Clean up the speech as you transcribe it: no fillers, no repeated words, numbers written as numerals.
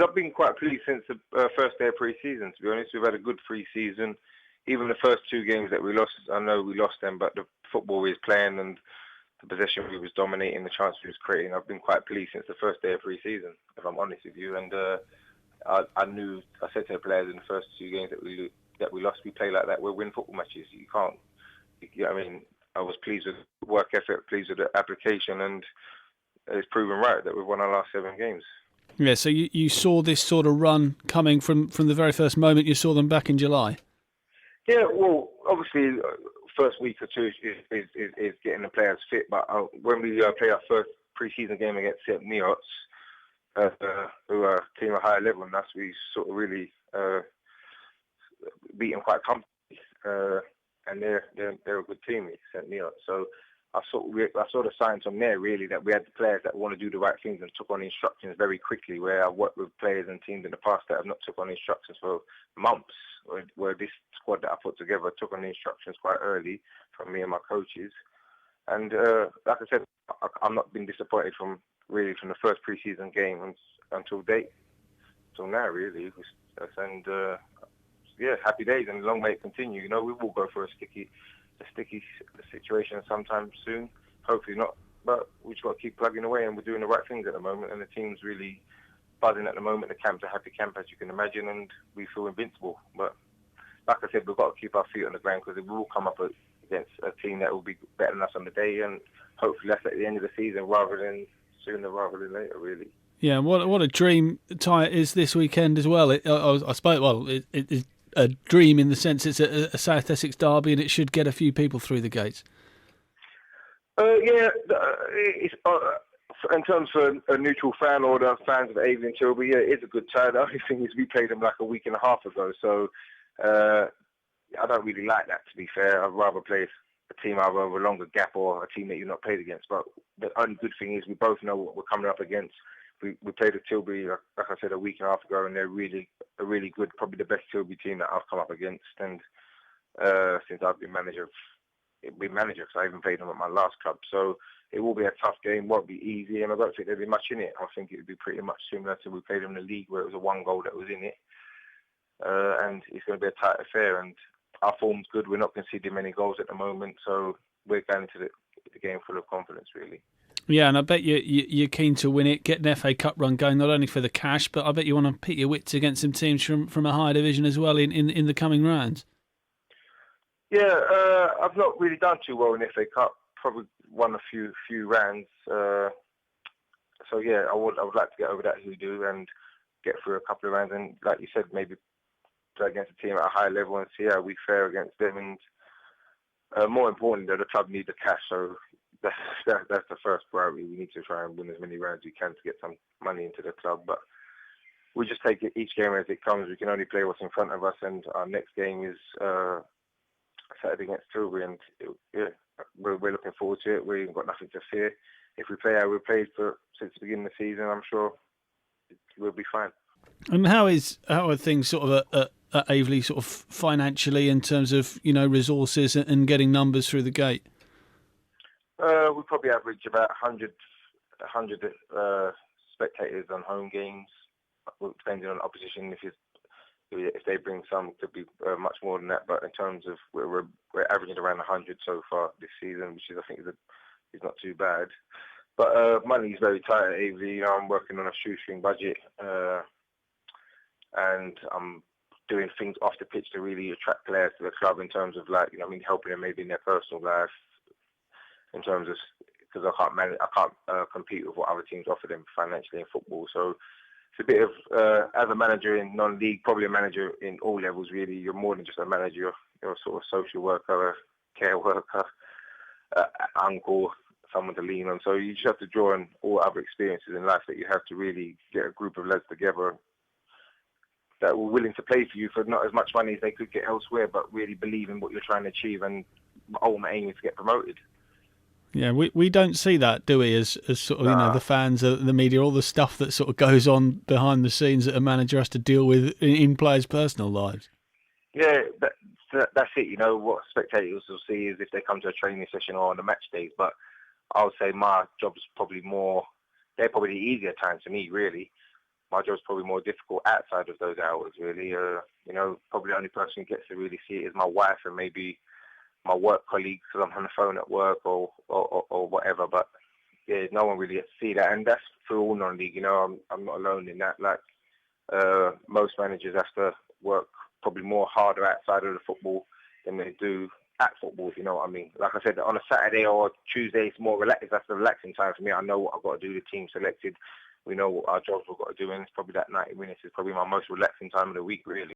I've been quite pleased since the first day of pre-season, to be honest. We've had a good pre-season. Even the first two games that we lost, I know we lost them, but the football we was playing and the possession we was dominating, the chances we was creating, I've been quite pleased since the first day of pre-season, if I'm honest with you. And I said to the players in the first two games that we lost, we play like that, we'll win football matches. You can't, you know what I mean? I was pleased with work ethic, pleased with the application, and it's proven right that we've won our last 7 games. Yeah, so you saw this sort of run coming from the very first moment you saw them back in July? Yeah, well, obviously, first week or two is getting the players fit. But when we played our first pre-season game against St. Neots, who are a team of higher level than us, we sort of really beat them quite comfortably. And they're a good team, St. Neots. So I saw the signs from there, really, that we had the players that want to do the right things and took on instructions very quickly, where I've worked with players and teams in the past that have not took on instructions for months, where this squad that I put together took on the instructions quite early from me and my coaches. And like I said, I've not been disappointed from the first pre-season game until date, till now, really. And happy days, and long may it continue. You know, we will go for a sticky situation sometime soon. Hopefully not, but we just got to keep plugging away, and we're doing the right things at the moment, and the team's really buzzing at the moment. The camp's a happy camp, as you can imagine, and we feel invincible. But like I said, we've got to keep our feet on the ground, because we will come up against a team that will be better than us on the day, and hopefully that's at the end of the season rather than sooner rather than later, really. Yeah, what a dream tie it is this weekend as well. I suppose, it is a dream in the sense it's a South Essex derby, and it should get a few people through the gates. It's in terms of a neutral fan or the fans of Avon and Tilbury, yeah, it's a good tie. The only thing is we played them like a week and a half ago, so I don't really like that, to be fair. I'd rather play a team either over a longer gap or a team that you've not played against. But the only good thing is we both know what we're coming up against. We played at Tilbury, like I said, a week and a half ago, and they're really good, probably the best Tilbury team that I've come up against. And since I've been manager, because I even played them at my last club. So it will be a tough game, won't be easy, and I don't think there'll be much in it. I think it would be pretty much similar to we played them in the league, where it was a 1 goal that was in it. And it's going to be a tight affair, and our form's good. We're not conceding many goals at the moment, so we're going into the game full of confidence, really. Yeah, and I bet you're keen to win it, get an FA Cup run going, not only for the cash, but I bet you want to pit your wits against some teams from a higher division as well in the coming rounds. Yeah, I've not really done too well in the FA Cup. Probably won a few rounds. So yeah, I would like to get over that hoodoo and get through a couple of rounds, and like you said, maybe play against a team at a high level and see how we fare against them. And more importantly, the club need the cash, so that's the first priority. We need to try and win as many rounds as we can to get some money into the club. But we just take it each game as it comes. We can only play what's in front of us, and our next game is Saturday against Tilbury, and we're looking forward to it. We've got nothing to fear. If we play how we've played since the beginning of the season, I'm sure we'll be fine. And how are things sort of at Aveley, sort of financially, in terms of resources and getting numbers through the gate? We probably average about 100 spectators on home games, depending on opposition. If they bring some, it could be much more than that. But in terms of we're averaging around 100 so far this season, which I think is not too bad. But money is very tight at Aveley. I'm working on a shoestring budget, and I'm doing things off the pitch to really attract players to the club in terms of helping them maybe in their personal life. In terms of, because I can't compete with what other teams offer them financially in football. So it's a bit of, as a manager in non-league, probably a manager in all levels really. You're more than just a manager. You're a sort of social worker, a care worker, uncle, someone to lean on. So you just have to draw on all other experiences in life that you have to really get a group of lads together that were willing to play for you for not as much money as they could get elsewhere, but really believe in what you're trying to achieve, and the ultimate aim is to get promoted. Yeah, we don't see that, do we, as sort of, the fans, the media, all the stuff that sort of goes on behind the scenes that a manager has to deal with in players' personal lives. Yeah, that's it. What spectators will see is if they come to a training session or on the match days, but I would say my job's probably more, they're probably the easier time to me, really. my job's probably more difficult outside of those hours, really. Probably the only person who gets to really see it is my wife and maybe my work colleagues because I'm on the phone at work or whatever. But yeah, no one really gets to see that, and that's for all non-league. I'm not alone in that. Like most managers have to work probably more harder outside of the football than they do at football, if you know what I mean. Like I said, on a Saturday or Tuesday, it's more relaxed. That's the relaxing time for me. I know what I've got to do. The team selected. We know what our jobs we've got to do, and it's probably that 90 minutes is probably my most relaxing time of the week, really.